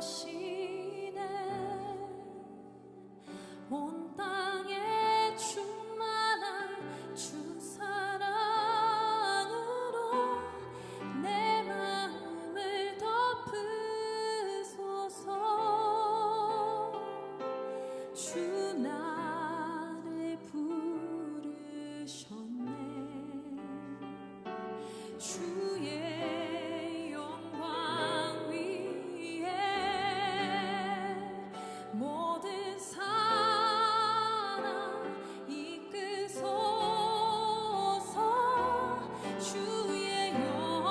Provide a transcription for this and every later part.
것이네. 온 땅에 충만한 주 사랑으로 내 마음을 덮으소서. 주 나를 부르셨네. 주의 영광 위에 모든 사랑 이끄소서. 주의 영광으로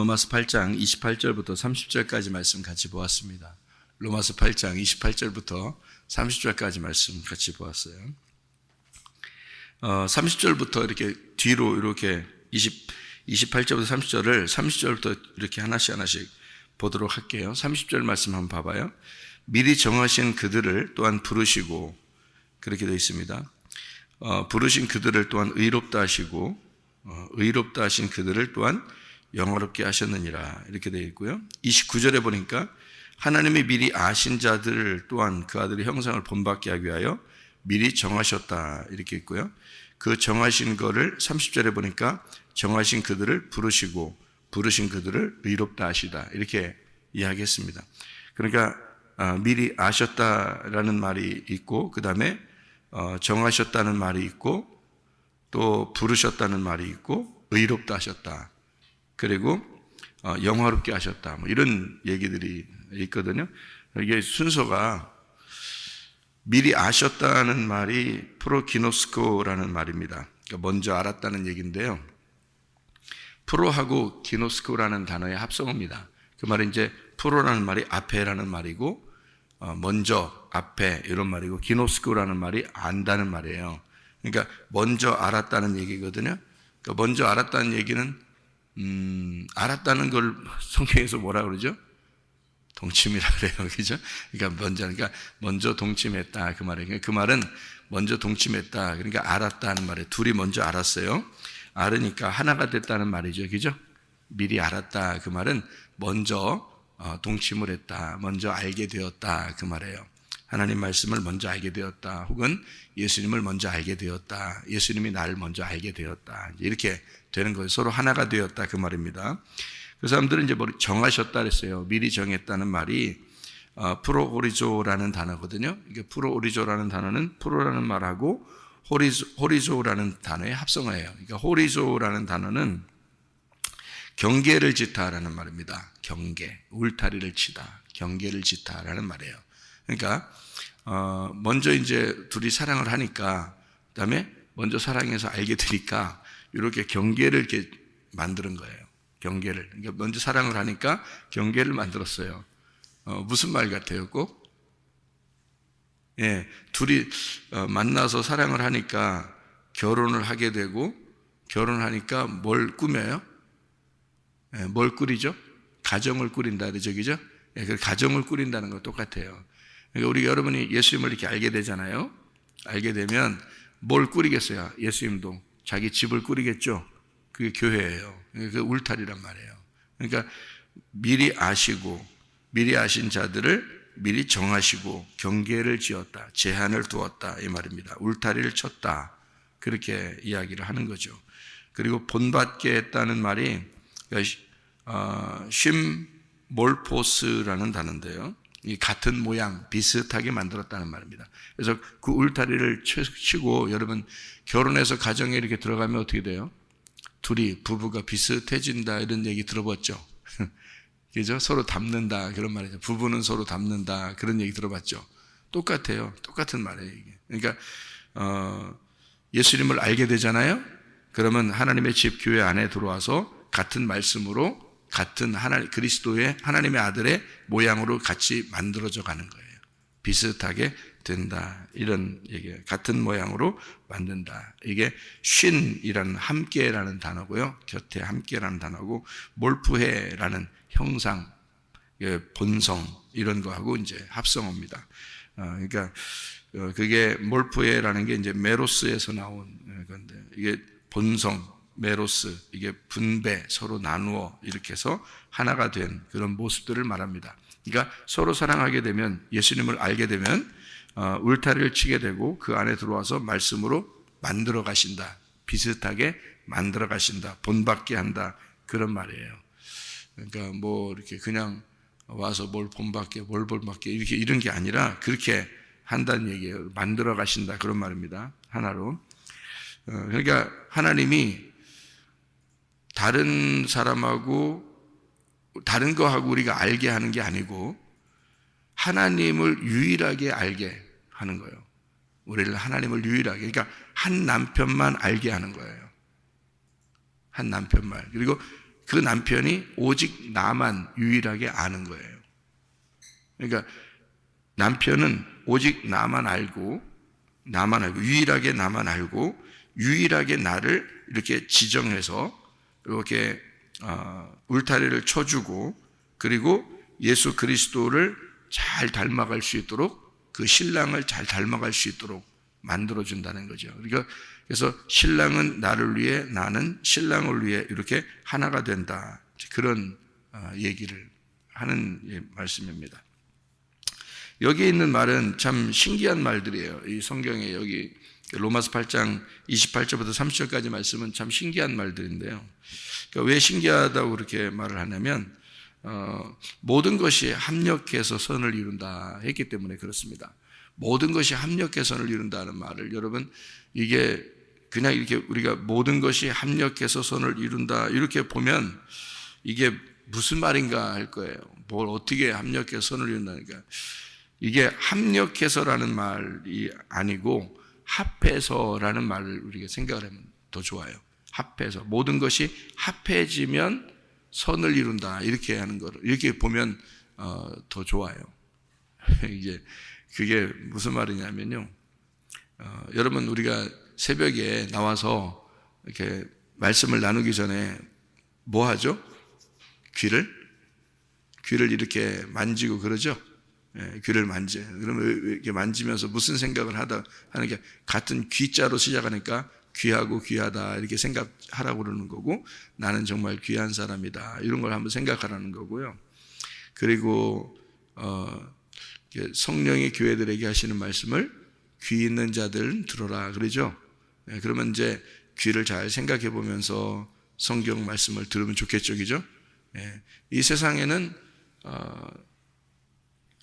로마서 8장 28절부터 30절까지 말씀 같이 보았습니다. 로마서 8장 28절부터 30절까지 말씀 같이 보았어요. 30절부터 이렇게 뒤로 이렇게 28절부터 30절을 30절부터 이렇게 하나씩 보도록 할게요. 30절 말씀 한번 봐봐요. 미리 정하신 그들을 또한 부르시고, 그렇게 되어 있습니다. 부르신 그들을 또한 의롭다 하시고, 의롭다 하신 그들을 또한 영화롭게 하셨느니라, 이렇게 되어 있고요. 29절에 보니까 하나님이 미리 아신 자들을 또한 그 아들의 형상을 본받게 하기 위하여 미리 정하셨다, 이렇게 있고요. 그 정하신 거를 30절에 보니까 정하신 그들을 부르시고 부르신 그들을 의롭다 하시다, 이렇게 이야기했습니다. 그러니까 미리 아셨다라는 말이 있고, 그 다음에 정하셨다는 말이 있고, 또 부르셨다는 말이 있고, 의롭다 하셨다, 그리고 영화롭게 하셨다, 뭐 이런 얘기들이 있거든요. 이게 순서가 미리 아셨다는 말이 프로기노스코라는 말입니다. 그러니까 먼저 알았다는 얘기인데요. 프로하고 기노스코라는 단어의 합성어입니다. 그 말은 이제 프로라는 말이 앞에라는 말이고, 먼저, 앞에 이런 말이고, 기노스코라는 말이 안다는 말이에요. 그러니까 먼저 알았다는 얘기거든요. 그러니까 먼저 알았다는 얘기는 알았다는 걸 성경에서 뭐라 그러죠? 동침이라 그래요, 그죠? 그러니까 먼저 동침했다, 그 말이에요. 그 말은 먼저 동침했다, 그러니까 알았다는 말이에요. 둘이 먼저 알았어요. 알으니까 하나가 됐다는 말이죠, 그죠? 미리 알았다, 그 말은 먼저 동침을 했다, 먼저 알게 되었다, 그 말이에요. 하나님 말씀을 먼저 알게 되었다, 혹은 예수님을 먼저 알게 되었다, 예수님이 나를 먼저 알게 되었다, 이렇게 되는 거예요. 서로 하나가 되었다, 그 말입니다. 그 사람들은 이제 정하셨다 그랬어요. 미리 정했다는 말이 프로오리조라는 단어거든요. 이게 프로오리조라는 단어는 프로라는 말하고 호리조라는 단어의 합성어예요. 그러니까 호리조라는 단어는 경계를 짓다라는 말입니다. 경계, 울타리를 치다, 경계를 짓다라는 말이에요. 그러니까 먼저 이제 둘이 사랑을 하니까, 그다음에 먼저 사랑해서 알게 되니까 이렇게 경계를 이렇게 만드는 거예요. 경계를. 그러니까 먼저 사랑을 하니까 경계를 만들었어요. 무슨 말 같아요, 꼭? 예, 둘이 만나서 사랑을 하니까 결혼을 하게 되고, 결혼하니까 뭘 꾸며요? 예, 뭘 꾸리죠? 가정을 꾸린다 그러죠, 그죠? 예, 그 가정을 꾸린다는 거 똑같아요. 그러니까 우리 여러분이 예수님을 이렇게 알게 되잖아요. 알게 되면 뭘 꾸리겠어요? 예수님도 자기 집을 꾸리겠죠. 그게 교회예요. 그 울타리란 말이에요. 그러니까 미리 아시고, 미리 아신 자들을 미리 정하시고 경계를 지었다, 제한을 두었다, 이 말입니다. 울타리를 쳤다, 그렇게 이야기를 하는 거죠. 그리고 본받게 했다는 말이 쉼몰포스라는 단어인데요, 이 같은 모양, 비슷하게 만들었다는 말입니다. 그래서 그 울타리를 치고, 여러분 결혼해서 가정에 이렇게 들어가면 어떻게 돼요? 둘이, 부부가 비슷해진다, 이런 얘기 들어봤죠? 그죠? 서로 닮는다, 그런 말이죠. 부부는 서로 닮는다, 그런 얘기 들어봤죠? 똑같아요. 똑같은 말이에요, 이게. 그러니까 예수님을 알게 되잖아요. 그러면 하나님의 집 교회 안에 들어와서 같은 말씀으로, 같은 그리스도의 하나님의 아들의 모양으로 같이 만들어져 가는 거예요. 비슷하게 된다, 이런 얘기예요. 같은 모양으로 만든다. 이게 쉰이라는, 함께라는 단어고요. 곁에 함께라는 단어고, 몰프해라는 형상, 본성, 이런 거하고 이제 합성어입니다. 그러니까 그게 몰프해라는 게 이제 메로스에서 나온 건데, 이게 본성, 메로스, 이게 분배, 서로 나누어 이렇게 해서 하나가 된 그런 모습들을 말합니다. 그러니까 서로 사랑하게 되면, 예수님을 알게 되면 울타리를 치게 되고, 그 안에 들어와서 말씀으로 만들어 가신다, 비슷하게 만들어 가신다, 본받게 한다, 그런 말이에요. 그러니까 뭐 이렇게 그냥 와서 뭘 본받게, 뭘 본받게, 이렇게 이런 게 아니라 그렇게 한다는 얘기예요. 만들어 가신다, 그런 말입니다. 하나로. 그러니까 하나님이 다른 사람하고, 다른 거하고 우리가 알게 하는 게 아니고, 하나님을 유일하게 알게 하는 거예요. 우리를 하나님을 유일하게, 그러니까 한 남편만 알게 하는 거예요. 한 남편만. 그리고 그 남편이 오직 나만 유일하게 아는 거예요. 그러니까 남편은 오직 나만 알고, 유일하게 나만 알고, 유일하게 나를 이렇게 지정해서 이렇게 울타리를 쳐주고, 그리고 예수 그리스도를 잘 닮아갈 수 있도록, 그 신랑을 잘 닮아갈 수 있도록 만들어준다는 거죠. 그러니까 그래서 신랑은 나를 위해, 나는 신랑을 위해 이렇게 하나가 된다. 그런 얘기를 하는 말씀입니다. 여기 있는 말은 참 신기한 말들이에요. 이 성경에 여기 로마서 8장 28절부터 30절까지 말씀은 참 신기한 말들인데요. 그러니까 왜 신기하다고 그렇게 말을 하냐면 모든 것이 합력해서 선을 이룬다 했기 때문에 그렇습니다. 모든 것이 합력해서 선을 이룬다는 말을, 여러분, 이게 그냥 이렇게 우리가 모든 것이 합력해서 선을 이룬다 이렇게 보면 이게 무슨 말인가 할 거예요. 뭘 어떻게 합력해서 선을 이룬다니까. 이게 합력해서라는 말이 아니고 합해서라는 말을 우리가 생각을 하면 더 좋아요. 합해서, 모든 것이 합해지면 선을 이룬다 이렇게 하는 거를 이렇게 보면 더 좋아요. 이게 그게 무슨 말이냐면요. 여러분, 우리가 새벽에 나와서 이렇게 말씀을 나누기 전에 뭐 하죠? 귀를 이렇게 만지고 그러죠? 예, 귀를 만져. 그러면 이렇게 만지면서 무슨 생각을 하는 게 같은 귀자로 시작하니까 귀하고 귀하다 이렇게 생각하라고 그러는 거고, 나는 정말 귀한 사람이다 이런 걸 한번 생각하라는 거고요. 그리고 성령이 교회들에게 하시는 말씀을 귀 있는 자들은 들어라 그러죠. 예, 그러면 이제 귀를 잘 생각해 보면서 성경 말씀을 들으면 좋겠죠, 그죠? 예, 이 세상에는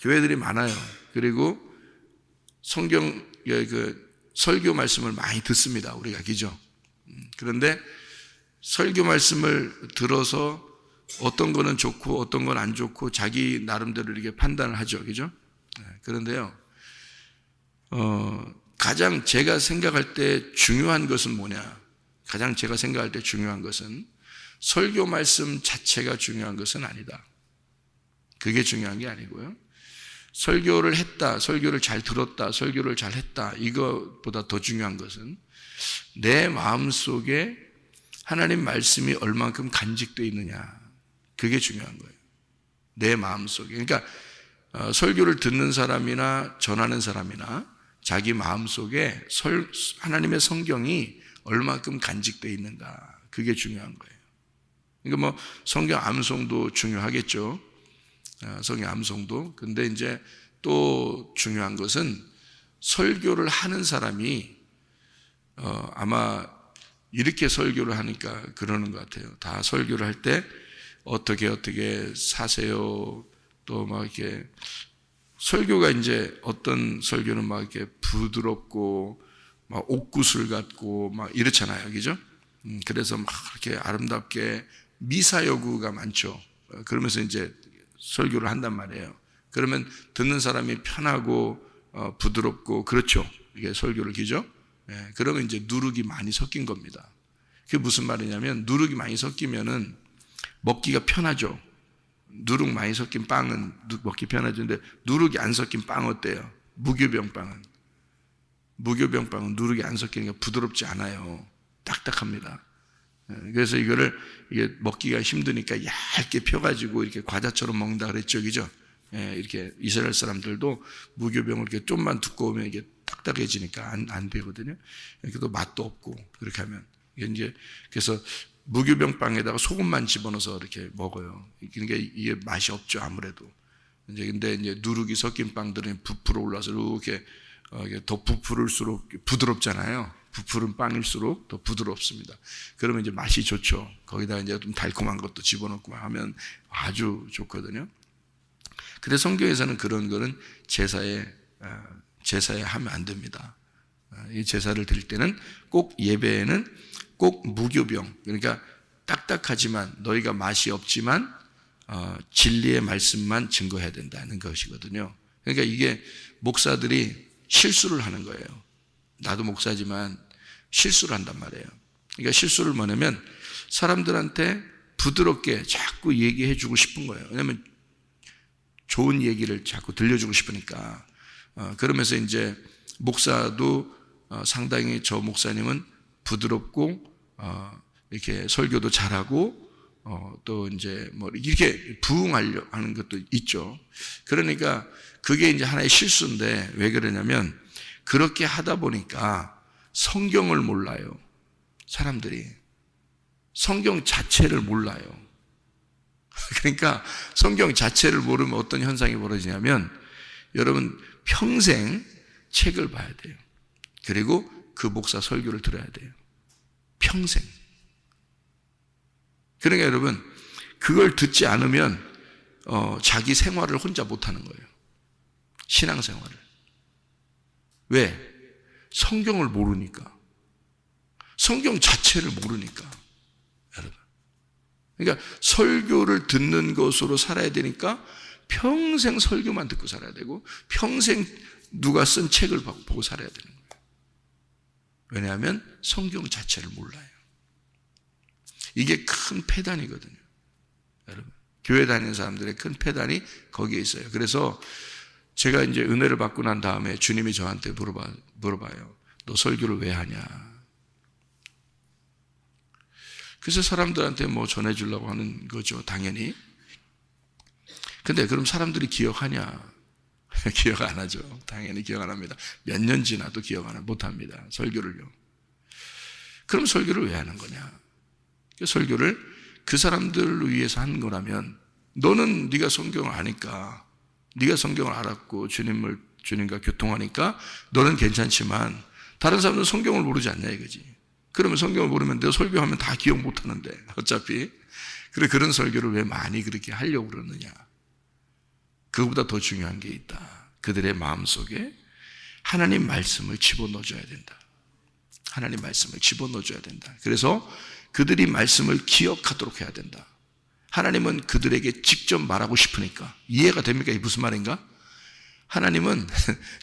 교회들이 많아요. 그리고 성경 설교 말씀을 많이 듣습니다, 우리가, 그죠? 그런데 설교 말씀을 들어서 어떤 거는 좋고 어떤 건 안 좋고 자기 나름대로 이렇게 판단을 하죠, 그죠? 그런데요, 가장 제가 생각할 때 중요한 것은 뭐냐? 가장 제가 생각할 때 중요한 것은 설교 말씀 자체가 중요한 것은 아니다. 그게 중요한 게 아니고요. 설교를 했다, 설교를 잘 들었다, 설교를 잘 했다, 이것보다 더 중요한 것은 내 마음속에 하나님 말씀이 얼만큼 간직되어 있느냐, 그게 중요한 거예요. 내 마음속에. 그러니까 설교를 듣는 사람이나 전하는 사람이나 자기 마음속에 하나님의 성경이 얼만큼 간직되어 있는가, 그게 중요한 거예요. 그러니까 뭐 성경 암송도 중요하겠죠. 성경 암송도. 근데 이제 또 중요한 것은 설교를 하는 사람이 아마 이렇게 설교를 하니까 그러는 것 같아요. 다 설교를 할 때 어떻게 사세요. 또 막 이렇게 설교가 이제 어떤 설교는 막 이렇게 부드럽고 막 옥구슬 같고 막 이렇잖아요, 그죠? 그래서 막 이렇게 아름답게 미사여구가 많죠. 그러면서 이제 설교를 한단 말이에요. 그러면 듣는 사람이 편하고 부드럽고 그렇죠. 이게 설교를 기죠. 예, 그러면 이제 누룩이 많이 섞인 겁니다. 그게 무슨 말이냐면 누룩이 많이 섞이면은 먹기가 편하죠. 누룩 많이 섞인 빵은 먹기 편하던데 누룩이 안 섞인 빵 어때요? 무교병 빵은 누룩이 안 섞이니까 부드럽지 않아요. 딱딱합니다. 그래서 이게 먹기가 힘드니까 얇게 펴가지고 이렇게 과자처럼 먹는다 그랬죠, 그죠? 이렇게 이스라엘 사람들도 무교병을 이렇게 좀만 두꺼우면 이게 딱딱해지니까 안 되거든요. 그래도 맛도 없고 그렇게 하면 이제 그래서 무교병 빵에다가 소금만 집어넣어서 이렇게 먹어요. 그러니까 이게 맛이 없죠, 아무래도. 근데 이제 누룩이 섞인 빵들은 부풀어 올라서 이렇게 더 부풀을수록 부드럽잖아요. 부풀은 빵일수록 더 부드럽습니다. 그러면 이제 맛이 좋죠. 거기다 이제 좀 달콤한 것도 집어넣고 하면 아주 좋거든요. 근데 성경에서는 그런 거는 제사에 하면 안 됩니다. 이 제사를 드릴 때는 꼭 예배에는 꼭 무교병, 그러니까 딱딱하지만 너희가 맛이 없지만 진리의 말씀만 증거해야 된다는 것이거든요. 그러니까 이게 목사들이 실수를 하는 거예요. 나도 목사지만 실수를 한단 말이에요. 그러니까 실수를 뭐냐면 사람들한테 부드럽게 자꾸 얘기해 주고 싶은 거예요. 왜냐하면 좋은 얘기를 자꾸 들려주고 싶으니까. 그러면서 이제 목사도 상당히 저 목사님은 부드럽고 이렇게 설교도 잘하고 또 이제 뭐 이렇게 부응하려 하는 것도 있죠. 그러니까 그게 이제 하나의 실수인데 왜 그러냐면 그렇게 하다 보니까 성경을 몰라요. 사람들이 성경 자체를 몰라요. 그러니까 성경 자체를 모르면 어떤 현상이 벌어지냐면 여러분 평생 책을 봐야 돼요. 그리고 그 목사 설교를 들어야 돼요. 평생. 그러니까 여러분 그걸 듣지 않으면 자기 생활을 혼자 못하는 거예요. 신앙생활을. 왜? 성경을 모르니까. 성경 자체를 모르니까. 여러분. 그러니까 설교를 듣는 것으로 살아야 되니까 평생 설교만 듣고 살아야 되고 평생 누가 쓴 책을 보고 살아야 되는 거예요. 왜냐하면 성경 자체를 몰라요. 이게 큰 폐단이거든요. 여러분, 교회 다니는 사람들의 큰 폐단이 거기에 있어요. 그래서 제가 이제 은혜를 받고 난 다음에 주님이 저한테 물어봐요. 너 설교를 왜 하냐? 그래서 사람들한테 뭐 전해주려고 하는 거죠, 당연히. 근데 그럼 사람들이 기억하냐? 기억 안 하죠. 당연히 기억 안 합니다. 몇 년 지나도 기억 못 합니다. 설교를요. 그럼 설교를 왜 하는 거냐? 설교를 그 사람들을 위해서 한 거라면 너는 네가 성경을 아니까 네가 성경을 알았고 주님과 교통하니까 너는 괜찮지만 다른 사람들은 성경을 모르지 않냐 이거지. 그러면 성경을 모르면 너 설교하면 다 기억 못 하는데 어차피. 그래 그런 설교를 왜 많이 그렇게 하려고 그러느냐. 그거보다 더 중요한 게 있다. 그들의 마음속에 하나님 말씀을 집어넣어줘야 된다. 하나님 말씀을 집어넣어줘야 된다. 그래서 그들이 말씀을 기억하도록 해야 된다. 하나님은 그들에게 직접 말하고 싶으니까. 이해가 됩니까? 이게 무슨 말인가? 하나님은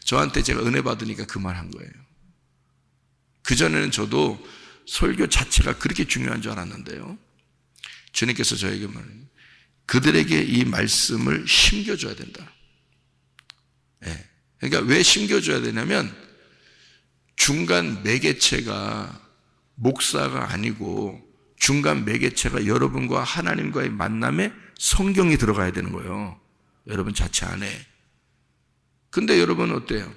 저한테 제가 은혜 받으니까 그 말 한 거예요. 그전에는 저도 설교 자체가 그렇게 중요한 줄 알았는데요. 주님께서 저에게 말해요. 그들에게 이 말씀을 심겨줘야 된다. 네. 그러니까 왜 심겨줘야 되냐면 중간 매개체가 목사가 아니고 중간 매개체가 여러분과 하나님과의 만남에 성경이 들어가야 되는 거예요. 여러분 자체 안에. 근데 여러분은 어때요?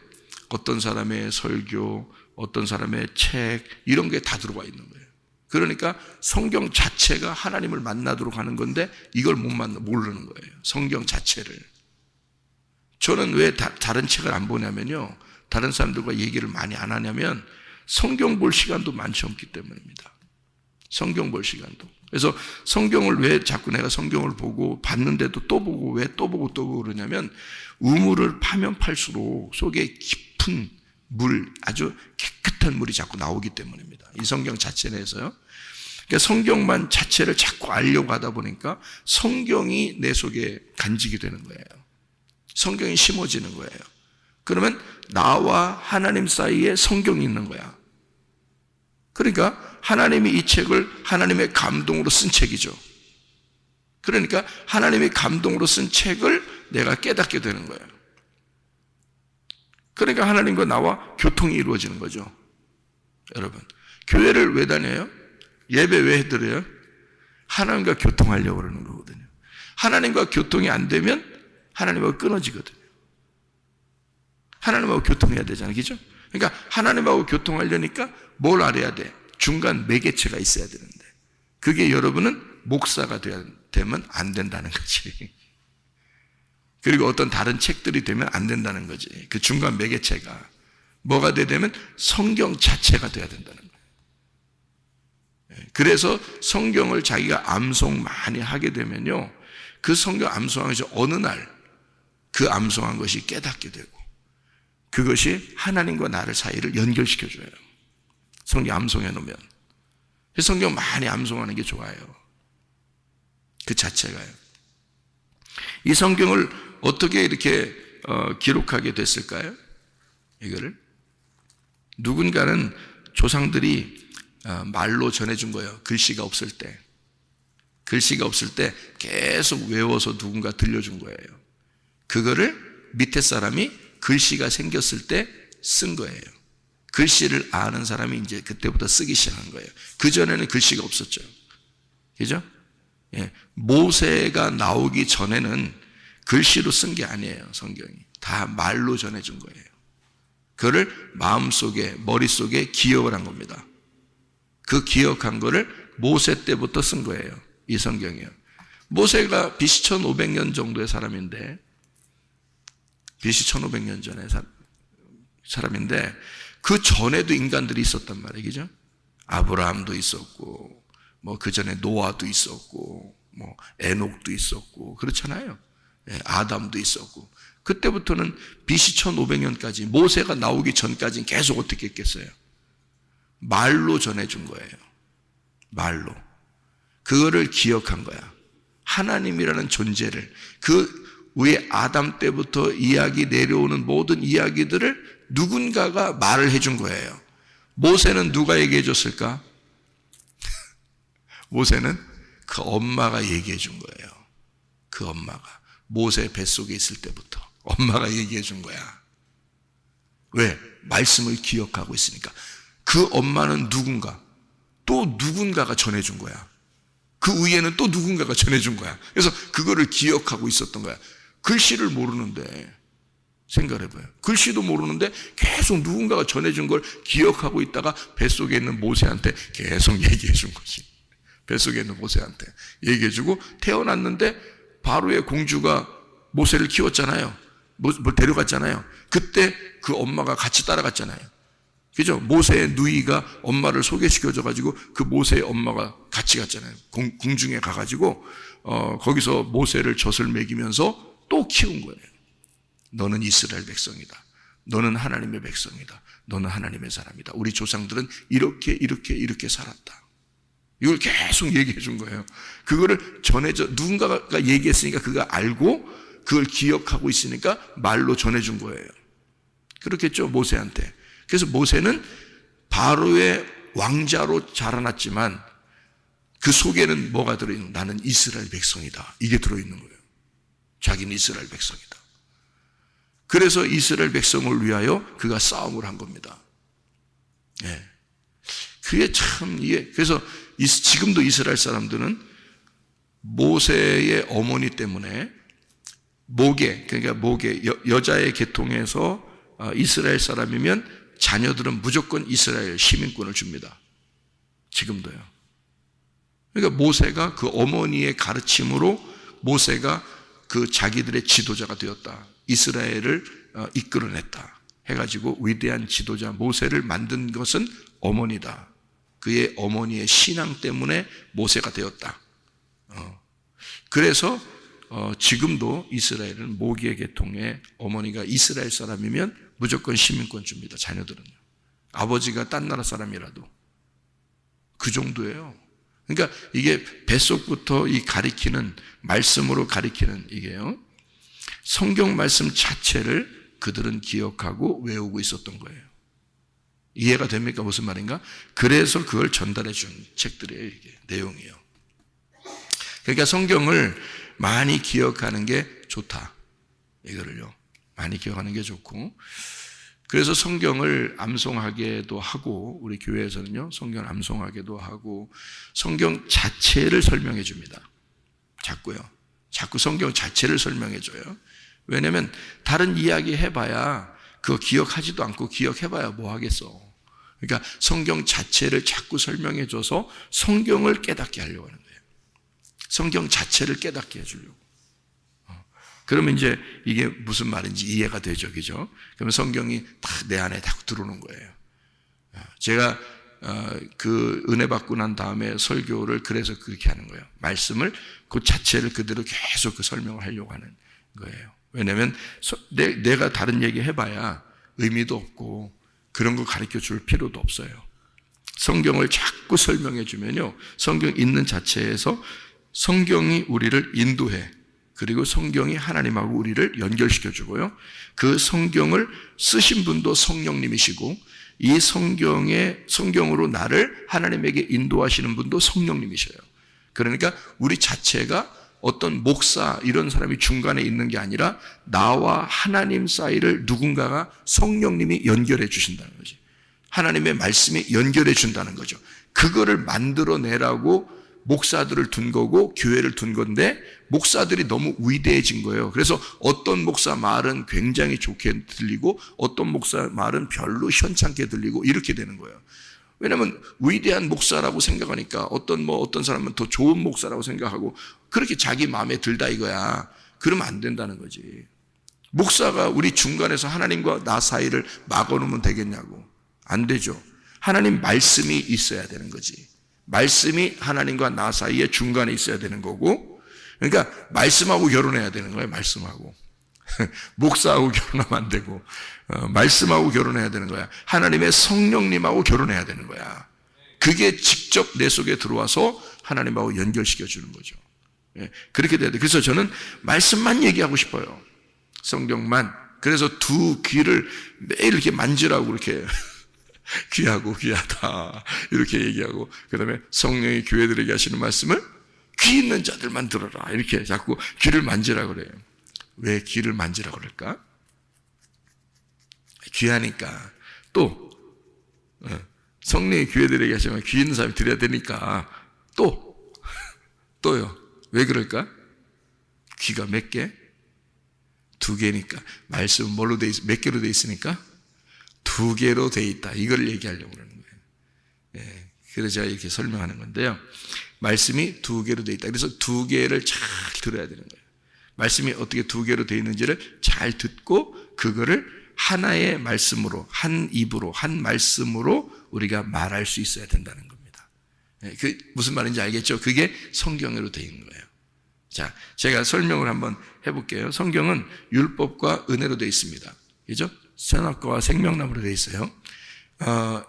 어떤 사람의 설교, 어떤 사람의 책 이런 게 다 들어가 있는 거예요. 그러니까 성경 자체가 하나님을 만나도록 하는 건데 이걸 모르는 거예요. 성경 자체를. 저는 왜 다른 책을 안 보냐면요. 다른 사람들과 얘기를 많이 안 하냐면 성경 볼 시간도 많지 않기 때문입니다. 성경 볼 시간도. 그래서 성경을 왜 자꾸 내가 성경을 보고 봤는데도 또 보고 왜 또 보고 또 보고 그러냐면 우물을 파면 팔수록 속에 깊은 물, 아주 깨끗한 물이 자꾸 나오기 때문입니다. 이 성경 자체 내에서요. 그러니까 성경만 자체를 자꾸 알려고 하다 보니까 성경이 내 속에 간직이 되는 거예요. 성경이 심어지는 거예요. 그러면 나와 하나님 사이에 성경이 있는 거야. 그러니까 하나님이 이 책을 하나님의 감동으로 쓴 책이죠. 그러니까 하나님의 감동으로 쓴 책을 내가 깨닫게 되는 거예요. 그러니까 하나님과 나와 교통이 이루어지는 거죠. 여러분, 교회를 왜 다녀요? 예배 왜 해드려요? 하나님과 교통하려고 그러는 거거든요. 하나님과 교통이 안 되면 하나님하고 끊어지거든요. 하나님하고 교통해야 되잖아요. 그죠? 그러니까 하나님하고 교통하려니까 뭘 알아야 돼? 중간 매개체가 있어야 되는데 그게 여러분은 목사가 되면 안 된다는 거지. 그리고 어떤 다른 책들이 되면 안 된다는 거지. 그 중간 매개체가 뭐가 되면 성경 자체가 돼야 된다는 거예요. 그래서 성경을 자기가 암송 많이 하게 되면요, 그 성경 암송한 것이 어느 날 그 암송한 것이 깨닫게 되고 그것이 하나님과 나를 사이를 연결시켜줘요. 성경 암송해 놓으면. 성경 많이 암송하는 게 좋아요. 그 자체가요. 이 성경을 어떻게 이렇게 기록하게 됐을까요? 이거를 누군가는 조상들이 말로 전해준 거예요. 글씨가 없을 때. 글씨가 없을 때 계속 외워서 누군가 들려준 거예요. 그거를 밑에 사람이 글씨가 생겼을 때 쓴 거예요. 글씨를 아는 사람이 이제 그때부터 쓰기 시작한 거예요. 그전에는 글씨가 없었죠. 그죠? 예. 모세가 나오기 전에는 글씨로 쓴 게 아니에요. 성경이 다 말로 전해준 거예요. 그거를 마음속에 머릿속에 기억을 한 겁니다. 그 기억한 거를 모세 때부터 쓴 거예요. 이 성경이요. 모세가 BC 1500년 정도의 사람인데, BC 1500년 전의 사람인데 그 전에도 인간들이 있었단 말이에요. 그죠? 아브라함도 있었고 뭐 그 전에 노아도 있었고 뭐 에녹도 있었고 그렇잖아요. 예, 아담도 있었고 그때부터는 BC 1500년까지 모세가 나오기 전까지는 계속 어떻게 했겠어요? 말로 전해준 거예요. 말로. 그거를 기억한 거야. 하나님이라는 존재를, 그 위에 아담 때부터 이야기 내려오는 모든 이야기들을 누군가가 말을 해준 거예요. 모세는 누가 얘기해 줬을까? 모세는 그 엄마가 얘기해 준 거예요. 그 엄마가. 모세 뱃속에 있을 때부터 엄마가 얘기해 준 거야. 왜? 말씀을 기억하고 있으니까. 그 엄마는 누군가, 또 누군가가 전해준 거야. 그 위에는 또 누군가가 전해준 거야. 그래서 그거를 기억하고 있었던 거야. 글씨를 모르는데, 생각해봐요. 글씨도 모르는데 계속 누군가가 전해준 걸 기억하고 있다가 뱃속에 있는 모세한테 계속 얘기해 준 거지. 뱃속에 있는 모세한테 얘기해 주고 태어났는데 바로의 공주가 모세를 키웠잖아요. 뭘 데려갔잖아요. 그때 그 엄마가 같이 따라갔잖아요. 그죠? 모세의 누이가 엄마를 소개시켜줘가지고 그 모세의 엄마가 같이 갔잖아요. 궁중에 가가지고 거기서 모세를 젖을 먹이면서 또 키운 거예요. 너는 이스라엘 백성이다. 너는 하나님의 백성이다. 너는 하나님의 사람이다. 우리 조상들은 이렇게 살았다. 이걸 계속 얘기해 준 거예요. 그거를 누군가가 얘기했으니까 그거 알고 그걸 기억하고 있으니까 말로 전해준 거예요. 그렇겠죠, 모세한테. 그래서 모세는 바로의 왕자로 자라났지만 그 속에는 뭐가 들어있는? 나는 이스라엘 백성이다. 이게 들어있는 거예요. 자기는 이스라엘 백성이다. 그래서 이스라엘 백성을 위하여 그가 싸움을 한 겁니다. 예. 그게 참, 그래서 지금도 이스라엘 사람들은 모세의 어머니 때문에 그러니까 여자의 계통에서 이스라엘 사람이면 자녀들은 무조건 이스라엘 시민권을 줍니다. 지금도요. 그러니까 모세가 그 어머니의 가르침으로 모세가 그 자기들의 지도자가 되었다. 이스라엘을 이끌어냈다. 해가지고 위대한 지도자 모세를 만든 것은 어머니다. 그의 어머니의 신앙 때문에 모세가 되었다. 그래서 지금도 이스라엘은 모기의 계통의 어머니가 이스라엘 사람이면 무조건 시민권 줍니다. 자녀들은요. 아버지가 딴 나라 사람이라도 그 정도예요. 그러니까 이게 뱃속부터 이 가리키는 말씀으로 가리키는 이게요. 성경 말씀 자체를 그들은 기억하고 외우고 있었던 거예요. 이해가 됩니까? 무슨 말인가? 그래서 그걸 전달해 준 책들이에요. 이게 내용이요. 그러니까 성경을 많이 기억하는 게 좋다. 이거를요. 많이 기억하는 게 좋고, 그래서 성경을 암송하게도 하고, 우리 교회에서는요, 성경을 암송하게도 하고, 성경 자체를 설명해 줍니다. 자꾸 성경 자체를 설명해 줘요. 왜냐면 다른 이야기 해봐야 그거 기억하지도 않고 기억해봐야 뭐 하겠어. 그러니까 성경 자체를 자꾸 설명해 줘서 성경을 깨닫게 하려고 하는 거예요. 성경 자체를 깨닫게 해주려고. 그러면 이제 이게 무슨 말인지 이해가 되죠, 그죠? 그러면 성경이 다 내 안에 다 들어오는 거예요. 제가 그 은혜 받고 난 다음에 설교를 그래서 그렇게 하는 거예요. 말씀을 그 자체를 그대로 계속 그 설명을 하려고 하는 거예요. 왜냐하면 내가 다른 얘기 해봐야 의미도 없고 그런 거 가르쳐 줄 필요도 없어요. 성경을 자꾸 설명해 주면요, 성경 있는 자체에서 성경이 우리를 인도해. 그리고 성경이 하나님하고 우리를 연결시켜 주고요. 그 성경을 쓰신 분도 성령님이시고, 이 성경으로 나를 하나님에게 인도하시는 분도 성령님이셔요. 그러니까 우리 자체가 어떤 목사 이런 사람이 중간에 있는 게 아니라 나와 하나님 사이를 누군가가 성령님이 연결해 주신다는 거지. 하나님의 말씀이 연결해 준다는 거죠. 그거를 만들어내라고 목사들을 둔 거고 교회를 둔 건데 목사들이 너무 위대해진 거예요. 그래서 어떤 목사 말은 굉장히 좋게 들리고 어떤 목사 말은 별로 현찮게 들리고 이렇게 되는 거예요. 왜냐하면 위대한 목사라고 생각하니까 어떤 사람은 더 좋은 목사라고 생각하고 그렇게 자기 마음에 들다 이거야. 그러면 안 된다는 거지. 목사가 우리 중간에서 하나님과 나 사이를 막아놓으면 되겠냐고. 안 되죠. 하나님 말씀이 있어야 되는 거지. 말씀이 하나님과 나 사이에 중간에 있어야 되는 거고, 그러니까 말씀하고 결혼해야 되는 거예요. 말씀하고. 목사하고 결혼하면 안 되고 말씀하고 결혼해야 되는 거야. 하나님의 성령님하고 결혼해야 되는 거야. 그게 직접 내 속에 들어와서 하나님하고 연결시켜 주는 거죠. 그렇게 돼야 돼. 그래서 저는 말씀만 얘기하고 싶어요. 성경만. 그래서 두 귀를 매일 이렇게 만지라고 이렇게 귀하고 귀하다 이렇게 얘기하고, 그 다음에 성령이 교회들에게 하시는 말씀을 귀 있는 자들만 들어라 이렇게 자꾸 귀를 만지라 그래요. 왜 귀를 만지라 그럴까? 귀하니까. 또 성령이 교회들에게 하시면 귀 있는 사람이 들어야 되니까 또요. 왜 그럴까? 귀가 몇 개? 2개니까. 말씀은 뭘로 돼 있, 몇 개로 돼 있으니까? 2개로 돼 있다. 이걸 얘기하려고 그러는 거예요. 그래서 제가 이렇게 설명하는 건데요. 말씀이 2개로 돼 있다. 그래서 2개를 잘 들어야 되는 거예요. 말씀이 어떻게 2개로 돼 있는지를 잘 듣고 그거를 하나의 말씀으로, 한 입으로, 한 말씀으로 우리가 말할 수 있어야 된다는 겁니다. 그 무슨 말인지 알겠죠? 그게 성경으로 돼 있는 거예요. 자, 제가 설명을 한번 해볼게요. 성경은 율법과 은혜로 돼 있습니다. 그죠? 선악과와 생명나무로 돼 있어요.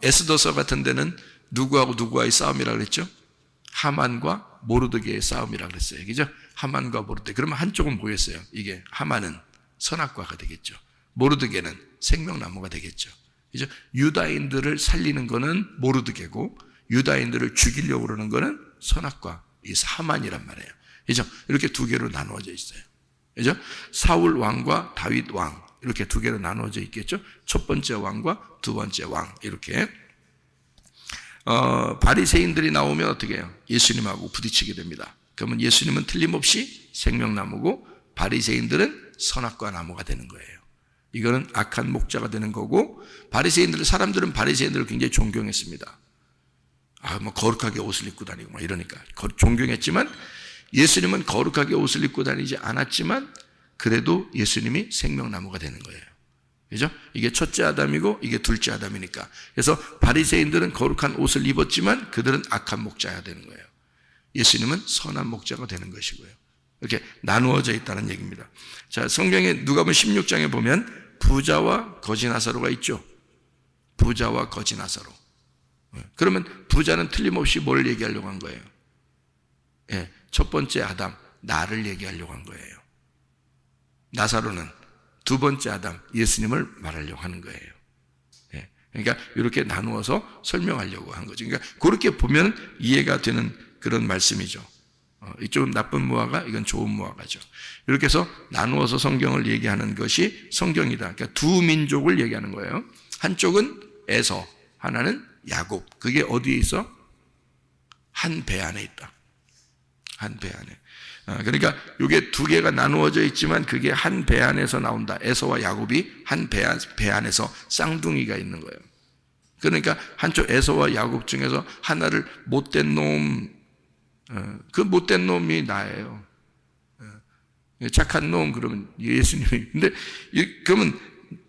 에스더서 같은 데는 누구하고 누구와의 싸움이라고 그랬죠? 하만과 모르드게의 싸움이라고 그랬어요. 그죠? 하만과 모르드게. 그러면 한쪽은 뭐였어요? 이게 하만은 선악과가 되겠죠. 모르드게는 생명나무가 되겠죠. 그죠? 유다인들을 살리는 거는 모르드게고 유다인들을 죽이려고 그러는 거는 선악과, 이 하만이란 말이에요. 그죠? 이렇게 2개로 나누어져 있어요. 그죠? 사울 왕과 다윗 왕 이렇게 2개로 나누어져 있겠죠? 첫 번째 왕과 두 번째 왕 이렇게. 바리새인들이 나오면 어떻게 해요? 예수님하고 부딪히게 됩니다. 그러면 예수님은 틀림없이 생명나무고 바리새인들은 선악과 나무가 되는 거예요. 이거는 악한 목자가 되는 거고, 사람들은 바리새인들을 굉장히 존경했습니다. 뭐 거룩하게 옷을 입고 다니고 막 이러니까 존경했지만 예수님은 거룩하게 옷을 입고 다니지 않았지만 그래도 예수님이 생명나무가 되는 거예요. 그죠? 이게 첫째 아담이고 이게 둘째 아담이니까. 그래서 바리새인들은 거룩한 옷을 입었지만 그들은 악한 목자가 되는 거예요. 예수님은 선한 목자가 되는 것이고요. 이렇게 나누어져 있다는 얘기입니다. 자, 성경에 누가복음 16장에 보면 부자와 거지 나사로가 있죠. 부자와 거지 나사로. 그러면 부자는 틀림없이 뭘 얘기하려고 한 거예요? 첫 번째 아담, 나를 얘기하려고 한 거예요. 나사로는 두 번째 아담, 예수님을 말하려고 하는 거예요. 그러니까 이렇게 나누어서 설명하려고 한 거죠. 그러니까 그렇게 보면 이해가 되는 그런 말씀이죠. 이쪽은 나쁜 무화과, 이건 좋은 무화과죠. 이렇게 해서 나누어서 성경을 얘기하는 것이 성경이다. 그러니까 두 민족을 얘기하는 거예요. 한쪽은 에서, 하나는 야곱. 그게 어디에 있어? 한 배 안에 있다. 한 배 안에. 그러니까 이게 2개가 나누어져 있지만 그게 한 배 안에서 나온다. 에서와 야곱이 한 배 안에서 쌍둥이가 있는 거예요. 그러니까 한쪽 에서와 야곱 중에서 하나를 못된 놈, 그 못된 놈이 나예요. 착한 놈, 그러면 예수님이. 근데 그러면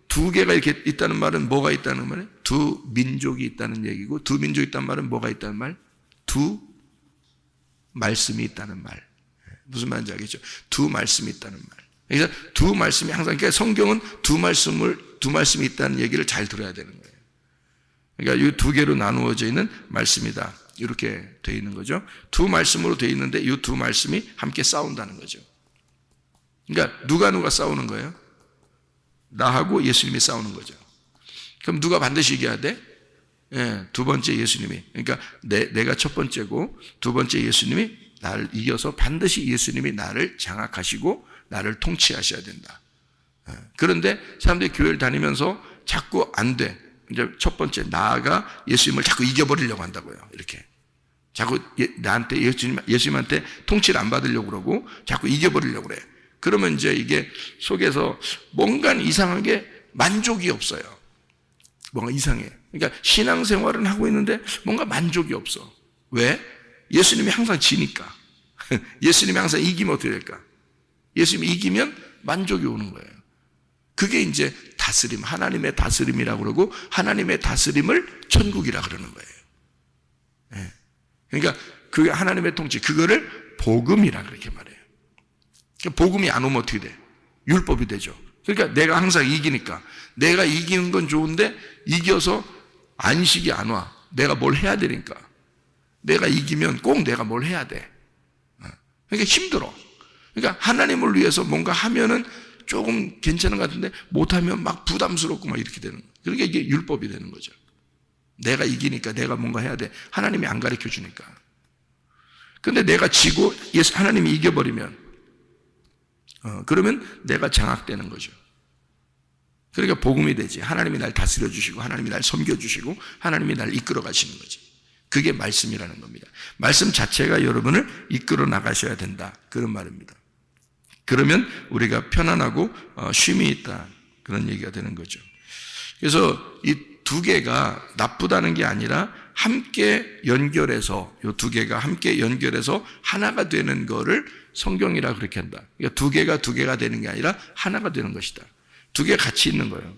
2개가 이렇게 있다는 말은 뭐가 있다는 말이에요? 두 민족이 있다는 얘기고, 두 민족이 있다는 말은 뭐가 있다는 말? 두 말씀이 있다는 말. 무슨 말인지 알겠죠? 두 말씀이 있다는 말. 그래서 두 말씀이 항상, 그러니까 성경은 두 말씀이 있다는 얘기를 잘 들어야 되는 거예요. 그러니까 이 2개로 나누어져 있는 말씀이다. 이렇게 되어 있는 거죠. 두 말씀으로 되어 있는데 이 두 말씀이 함께 싸운다는 거죠. 그러니까 누가 싸우는 거예요? 나하고 예수님이 싸우는 거죠. 그럼 누가 반드시 이겨야 돼? 두 번째 예수님이. 그러니까 내가 첫 번째고 두 번째 예수님이 나를 이겨서 반드시 예수님이 나를 장악하시고 나를 통치하셔야 된다. 그런데 사람들이 교회를 다니면서 자꾸 안 돼. 이제 첫 번째, 나아가 예수님을 자꾸 이겨버리려고 한다고요. 이렇게. 자꾸 나한테 예수님한테 통치를 안 받으려고 그러고 자꾸 이겨버리려고 그래. 그러면 이제 이게 속에서 뭔가 이상하게 만족이 없어요. 뭔가 이상해. 그러니까 신앙생활은 하고 있는데 뭔가 만족이 없어. 왜? 예수님이 항상 지니까. 예수님이 항상 이기면 어떻게 될까? 예수님이 이기면 만족이 오는 거예요. 그게 이제 다스림, 하나님의 다스림이라고 그러고 하나님의 다스림을 천국이라 그러는 거예요. 네. 그러니까 그게 하나님의 통치, 그거를 복음이라 그렇게 말해요. 그러니까 복음이 안 오면 어떻게 돼? 율법이 되죠. 그러니까 내가 항상 이기니까 내가 이기는 건 좋은데 이겨서 안식이 안 와. 내가 뭘 해야 되니까. 내가 이기면 꼭 내가 뭘 해야 돼. 그러니까 힘들어. 그러니까 하나님을 위해서 뭔가 하면은 조금 괜찮은 것 같은데 못하면 막 부담스럽고 막 이렇게 되는 거예요. 그러니까 이게 율법이 되는 거죠. 내가 이기니까 내가 뭔가 해야 돼. 하나님이 안 가르쳐 주니까. 근데 내가 지고 하나님이 이겨버리면 그러면 내가 장악되는 거죠. 그러니까 복음이 되지. 하나님이 날 다스려 주시고 하나님이 날 섬겨 주시고 하나님이 날 이끌어 가시는 거지. 그게 말씀이라는 겁니다. 말씀 자체가 여러분을 이끌어 나가셔야 된다. 그런 말입니다. 그러면 우리가 편안하고 쉼이 있다. 그런 얘기가 되는 거죠. 그래서 이 두 개가 나쁘다는 게 아니라 함께 연결해서 이 두 개가 함께 연결해서 하나가 되는 거를 성경이라 그렇게 한다. 그러니까 두 개가 되는 게 아니라 하나가 되는 것이다. 두 개 같이 있는 거예요.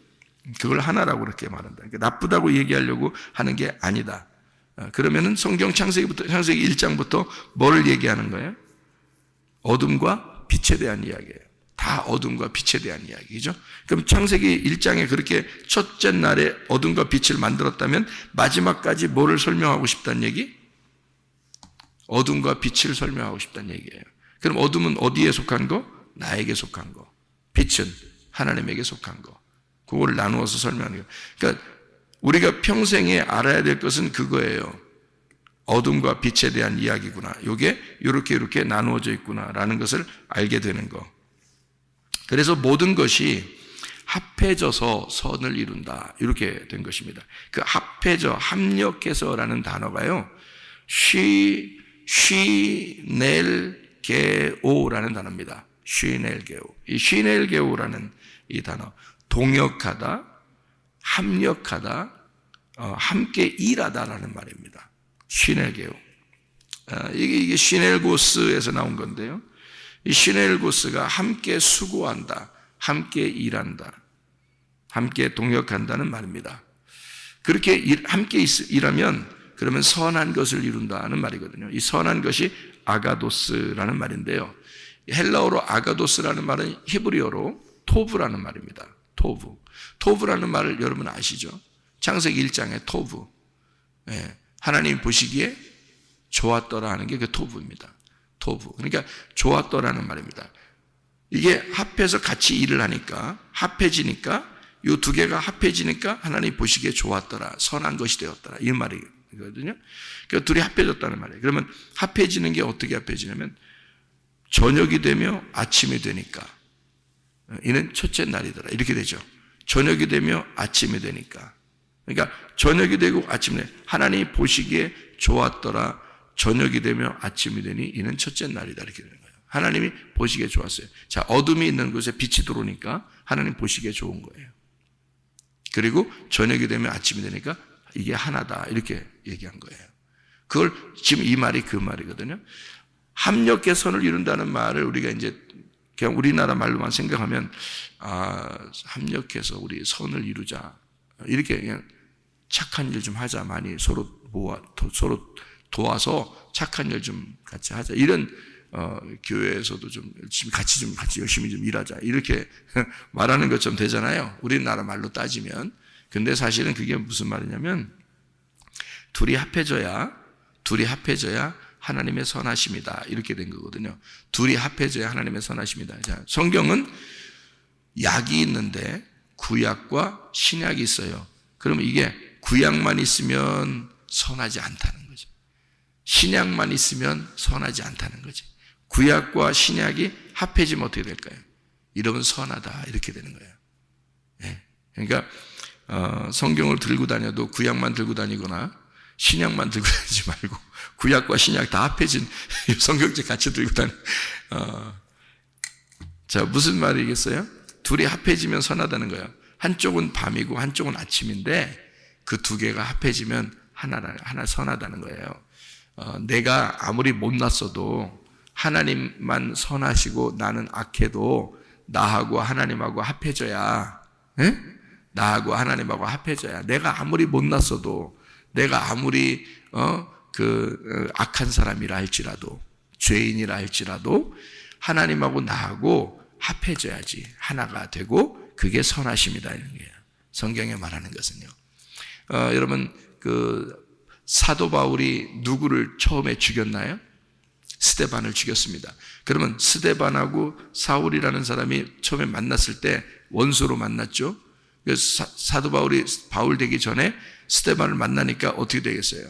그걸 하나라고 그렇게 말한다. 그러니까 나쁘다고 얘기하려고 하는 게 아니다. 그러면은 성경 창세기 1장부터 뭐를 얘기하는 거예요? 어둠과 빛에 대한 이야기예요. 다 어둠과 빛에 대한 이야기죠. 그럼 창세기 1장에 그렇게 첫째 날에 어둠과 빛을 만들었다면 마지막까지 뭐를 설명하고 싶다는 얘기? 어둠과 빛을 설명하고 싶다는 얘기예요. 그럼 어둠은 어디에 속한 거? 나에게 속한 거. 빛은 하나님에게 속한 거. 그거를 나누어서 설명하는 거예요. 그러니까 우리가 평생에 알아야 될 것은 그거예요. 어둠과 빛에 대한 이야기구나. 이게 이렇게 나누어져 있구나라는 것을 알게 되는 거. 그래서 모든 것이 합해져서 선을 이룬다. 이렇게 된 것입니다. 그 합해져, 합력해서라는 단어가요. 쉬넬게오라는 단어입니다. 쉬넬게오. 이 쉬넬게오라는 이 단어. 동역하다, 합력하다, 함께 일하다라는 말입니다. 쉬넬게오. 이게 쉬넬고스에서 나온 건데요. 이 쉬넬고스가 함께 수고한다, 함께 일한다, 함께 동역한다는 말입니다. 그렇게 함께 일하면 그러면 선한 것을 이룬다는 말이거든요. 이 선한 것이 아가도스라는 말인데요. 헬라어로 아가도스라는 말은 히브리어로 토브라는 말입니다. 토브. 토브라는 말을 여러분 아시죠? 창세기 1장의 토브. 하나님 보시기에 좋았더라 하는 게 그 토브입니다. 토브. 그러니까 좋았더라는 말입니다. 이게 합해서 같이 일을 하니까, 합해지니까, 이 두 개가 합해지니까 하나님 보시기에 좋았더라, 선한 것이 되었더라. 이 말이거든요. 그러니까 둘이 합해졌다는 말이에요. 그러면 합해지는 게 어떻게 합해지냐면, 저녁이 되며 아침이 되니까, 이는 첫째 날이더라. 이렇게 되죠. 저녁이 되며 아침이 되니까. 그러니까 저녁이 되고 아침이 되니까 하나님이 보시기에 좋았더라. 저녁이 되며 아침이 되니 이는 첫째 날이다. 이렇게 되는 거예요. 하나님이 보시기에 좋았어요. 자, 어둠이 있는 곳에 빛이 들어오니까 하나님 보시기에 좋은 거예요. 그리고 저녁이 되면 아침이 되니까 이게 하나다. 이렇게 얘기한 거예요. 그걸 지금 이 말이 그 말이거든요. 합력의 선을 이룬다는 말을 우리가 이제 그냥 우리나라 말로만 생각하면 합력해서 우리 선을 이루자. 이렇게 그냥 착한 일 좀 하자. 많이 서로 도와서 착한 일 좀 같이 하자. 이런 교회에서도 좀 같이 열심히 좀 일하자. 이렇게 말하는 것처럼 되잖아요. 우리나라 말로 따지면. 근데 사실은 그게 무슨 말이냐면 둘이 합해져야 하나님의 선하심이다. 이렇게 된 거거든요. 둘이 합해져야 하나님의 선하심이다. 자, 성경은 약이 있는데 구약과 신약이 있어요. 그러면 이게 구약만 있으면 선하지 않다는 거죠. 신약만 있으면 선하지 않다는 거지. 구약과 신약이 합해지면 어떻게 될까요? 이러면 선하다 이렇게 되는 거예요. 예. 그러니까 성경을 들고 다녀도 구약만 들고 다니거나 신약만 들고 다니지 말고 구약과 신약 다 합해진 성경책 같이 들고 다니. 자, 무슨 말이겠어요? 둘이 합해지면 선하다는 거예요. 한쪽은 밤이고 한쪽은 아침인데 그 두 개가 합해지면 하나 선하다는 거예요. 내가 아무리 못났어도 하나님만 선하시고 나는 악해도 나하고 하나님하고 합해져야, 예? 나하고 하나님하고 합해져야. 내가 아무리 못났어도, 내가 아무리 악한 사람이라 할지라도, 죄인이라 할지라도 하나님하고 나하고 합해져야지 하나가 되고 그게 선하심이다 이런 거예요. 성경에 말하는 것은요. 여러분 사도 바울이 누구를 처음에 죽였나요? 스데반을 죽였습니다. 그러면 스데반하고 사울이라는 사람이 처음에 만났을 때 원수로 만났죠. 그래서 사도 바울이 바울 되기 전에 스데반을 만나니까 어떻게 되겠어요?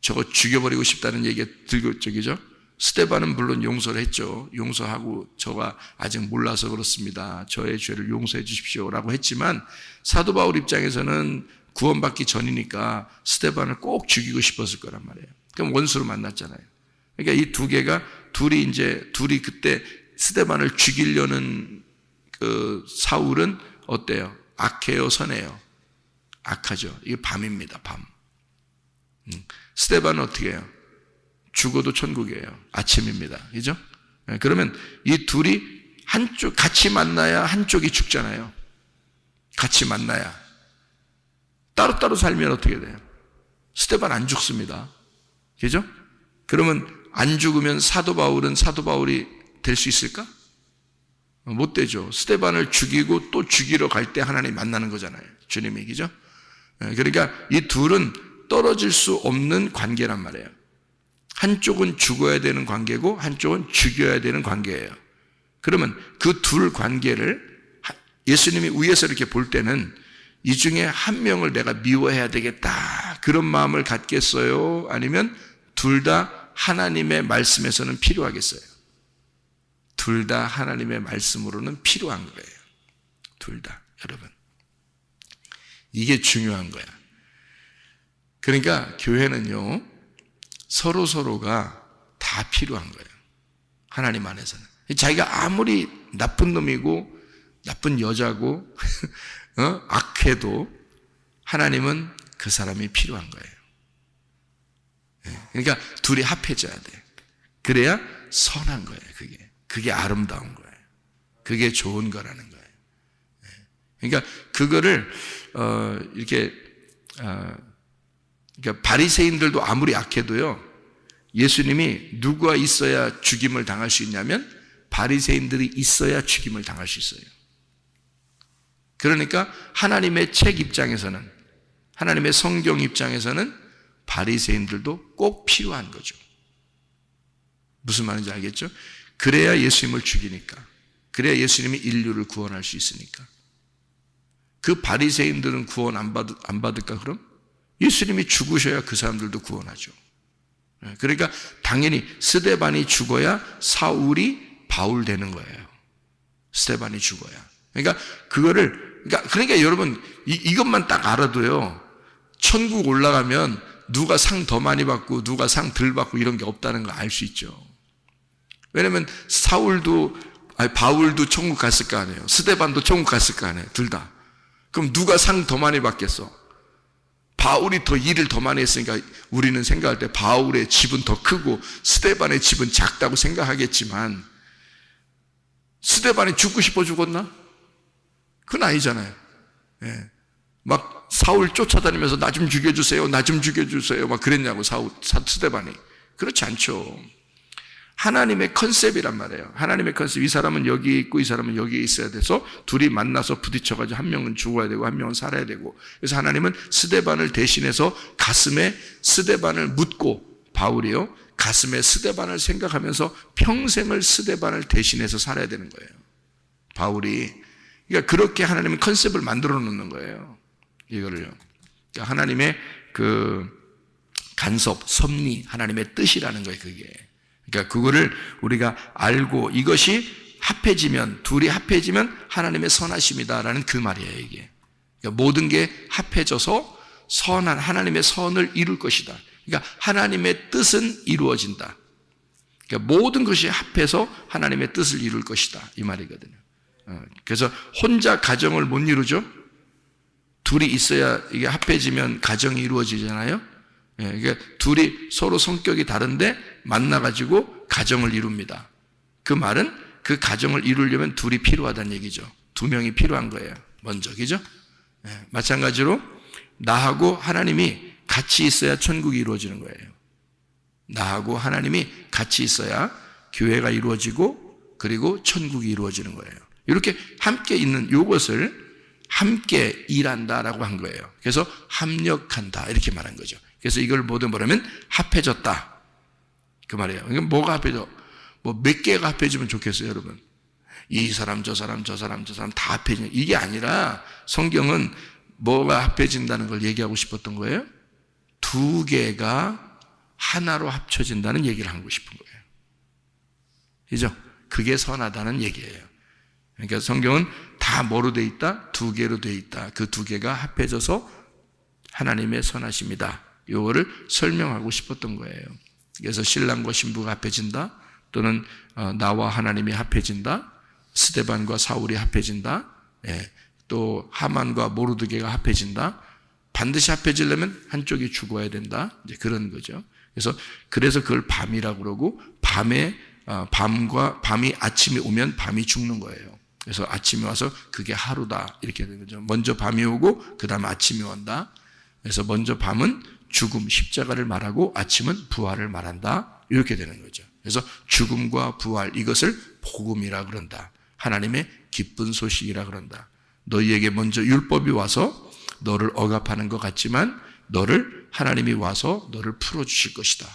저거 죽여버리고 싶다는 얘기가 들고 저기죠. 스데반은 물론 용서를 했죠. 용서하고 저가 아직 몰라서 그렇습니다. 저의 죄를 용서해 주십시오라고 했지만 사도 바울 입장에서는 구원받기 전이니까 스데반을 꼭 죽이고 싶었을 거란 말이에요. 그럼 원수로 만났잖아요. 그러니까 이 두 개가 둘이 그때 스데반을 죽이려는 사울은 어때요? 악해요, 선해요? 악하죠. 이게 밤입니다, 밤. 스데반은 어떻게 해요? 죽어도 천국이에요. 아침입니다. 그죠? 그러면 이 둘이 같이 만나야 한쪽이 죽잖아요. 같이 만나야. 따로따로 살면 어떻게 돼요? 스데반 안 죽습니다. 그죠? 그러면 안 죽으면 사도 바울이 될 수 있을까? 못 되죠. 스데반을 죽이고 또 죽이러 갈 때 하나님 만나는 거잖아요. 주님이. 그죠? 그러니까 이 둘은 떨어질 수 없는 관계란 말이에요. 한쪽은 죽어야 되는 관계고 한쪽은 죽여야 되는 관계예요. 그러면 그 둘 관계를 예수님이 위에서 이렇게 볼 때는 이 중에 한 명을 내가 미워해야 되겠다 그런 마음을 갖겠어요? 아니면 둘 다 하나님의 말씀에서는 필요하겠어요? 둘 다 하나님의 말씀으로는 필요한 거예요. 둘 다. 여러분, 이게 중요한 거야. 그러니까 교회는요 서로가 다 필요한 거예요. 하나님 안에서는. 자기가 아무리 나쁜 놈이고 나쁜 여자고 악해도 하나님은 그 사람이 필요한 거예요. 그러니까 둘이 합해져야 돼. 그래야 선한 거예요. 그게 아름다운 거예요. 그게 좋은 거라는 거예요. 그러니까 그거를 이렇게 그러니까 바리새인들도 아무리 악해도요 예수님이 누구가 있어야 죽임을 당할 수 있냐면 바리새인들이 있어야 죽임을 당할 수 있어요. 그러니까 하나님의 책 입장에서는, 하나님의 성경 입장에서는 바리새인들도 꼭 필요한 거죠. 무슨 말인지 알겠죠? 그래야 예수님을 죽이니까, 그래야 예수님이 인류를 구원할 수 있으니까. 그 바리새인들은 구원 안 받을까 그럼? 예수님이 죽으셔야 그 사람들도 구원하죠. 그러니까 당연히 스데반이 죽어야 사울이 바울 되는 거예요. 스데반이 죽어야. 그러니까 그러니까 여러분 이것만 딱 알아도요. 천국 올라가면 누가 상 더 많이 받고 누가 상 덜 받고 이런 게 없다는 거 알 수 있죠. 왜냐면 바울도 천국 갔을 거 아니에요. 스데반도 천국 갔을 거 아니에요. 둘 다. 그럼 누가 상 더 많이 받겠어? 바울이 더 일을 더 많이 했으니까 우리는 생각할 때 바울의 집은 더 크고 스데반의 집은 작다고 생각하겠지만 스데반이 죽고 싶어 죽었나? 그건 아니잖아요. 예. 막 사울 쫓아다니면서 나 좀 죽여주세요. 나 좀 죽여주세요. 막 그랬냐고 스데반이. 그렇지 않죠. 하나님의 컨셉이란 말이에요. 하나님의 컨셉. 이 사람은 여기 있고 이 사람은 여기 있어야 돼서 둘이 만나서 부딪혀가지고 한 명은 죽어야 되고 한 명은 살아야 되고. 그래서 하나님은 스데반을 대신해서 가슴에 스데반을 묻고 바울이요. 가슴에 스데반을 생각하면서 평생을 스데반을 대신해서 살아야 되는 거예요. 바울이. 그러니까 그렇게 하나님은 컨셉을 만들어 놓는 거예요. 이거를요. 그러니까 하나님의 그 간섭, 섭리, 하나님의 뜻이라는 거예요, 그게. 그러니까 그거를 우리가 알고 이것이 합해지면, 둘이 합해지면 하나님의 선하심이다라는 그 말이에요, 이게. 그러니까 모든 게 합해져서 선한 하나님의 선을 이룰 것이다. 그러니까 하나님의 뜻은 이루어진다. 그러니까 모든 것이 합해서 하나님의 뜻을 이룰 것이다, 이 말이거든요. 그래서 혼자 가정을 못 이루죠. 둘이 있어야 이게 합해지면 가정이 이루어지잖아요. 그러니까 둘이 서로 성격이 다른데 만나가지고 가정을 이룹니다. 그 말은 그 가정을 이루려면 둘이 필요하다는 얘기죠. 두 명이 필요한 거예요, 먼저. 그죠? 마찬가지로 나하고 하나님이 같이 있어야 천국이 이루어지는 거예요. 나하고 하나님이 같이 있어야 교회가 이루어지고 그리고 천국이 이루어지는 거예요. 이렇게 함께 있는 이것을 함께 일한다라고 한 거예요. 그래서 합력한다 이렇게 말한 거죠. 그래서 이걸 모두 뭐라면 합해졌다 그 말이에요. 그러니까 뭐가 합해져? 뭐 몇 개가 합해지면 좋겠어요, 여러분? 이 사람 저 사람 저 사람 저 사람 다 합해지는 이게 아니라 성경은 뭐가 합해진다는 걸 얘기하고 싶었던 거예요? 두 개가 하나로 합쳐진다는 얘기를 하고 싶은 거예요. 그죠? 그게 선하다는 얘기예요. 그러니까 성경은 다 뭐로 돼 있다? 두 개로 돼 있다. 그 두 개가 합해져서 하나님의 선하심이다. 요거를 설명하고 싶었던 거예요. 그래서 신랑과 신부가 합해진다. 또는 나와 하나님이 합해진다. 스데반과 사울이 합해진다. 또 하만과 모르드게가 합해진다. 반드시 합해지려면 한쪽이 죽어야 된다. 이제 그런 거죠. 그래서 그걸 밤이라고 그러고 밤이 아침이 오면 밤이 죽는 거예요. 그래서 아침이 와서 그게 하루다 이렇게 되는 거죠. 먼저 밤이 오고 그 다음에 아침이 온다. 그래서 먼저 밤은 죽음, 십자가를 말하고 아침은 부활을 말한다. 이렇게 되는 거죠. 그래서 죽음과 부활 이것을 복음이라 그런다. 하나님의 기쁜 소식이라 그런다. 너희에게 먼저 율법이 와서 너를 억압하는 것 같지만 너를 하나님이 와서 너를 풀어주실 것이다.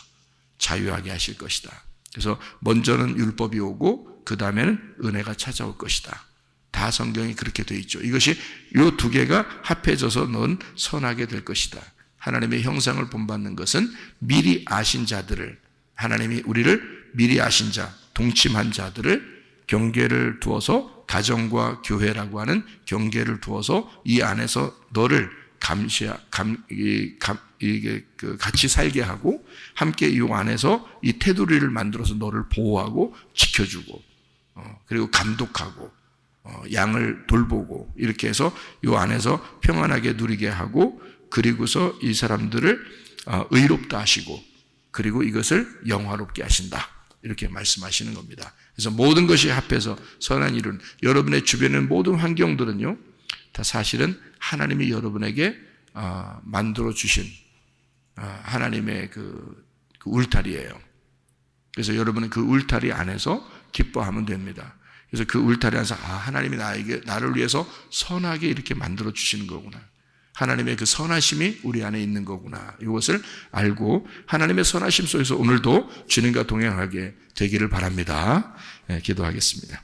자유하게 하실 것이다. 그래서 먼저는 율법이 오고 그 다음에는 은혜가 찾아올 것이다. 다 성경이 그렇게 되어 있죠. 이것이 이 두 개가 합해져서 넌 선하게 될 것이다. 하나님의 형상을 본받는 것은 미리 아신 자들을, 하나님이 우리를 미리 아신 자, 동침한 자들을 경계를 두어서 가정과 교회라고 하는 경계를 두어서 이 안에서 너를 같이 살게 하고 함께 이 안에서 이 테두리를 만들어서 너를 보호하고 지켜주고 그리고 감독하고 양을 돌보고 이렇게 해서 이 안에서 평안하게 누리게 하고 그리고서 이 사람들을 의롭다 하시고 그리고 이것을 영화롭게 하신다 이렇게 말씀하시는 겁니다. 그래서 모든 것이 합해서 선한 일은 여러분의 주변의 모든 환경들은요 다 사실은 하나님이 여러분에게 만들어 주신 하나님의 그 울타리예요. 그래서 여러분은 그 울타리 안에서 기뻐하면 됩니다. 그래서 그 울타리 안에서 하나님이 나를 위해서 선하게 이렇게 만들어 주시는 거구나. 하나님의 그 선하심이 우리 안에 있는 거구나. 이것을 알고 하나님의 선하심 속에서 오늘도 주님과 동행하게 되기를 바랍니다. 기도하겠습니다.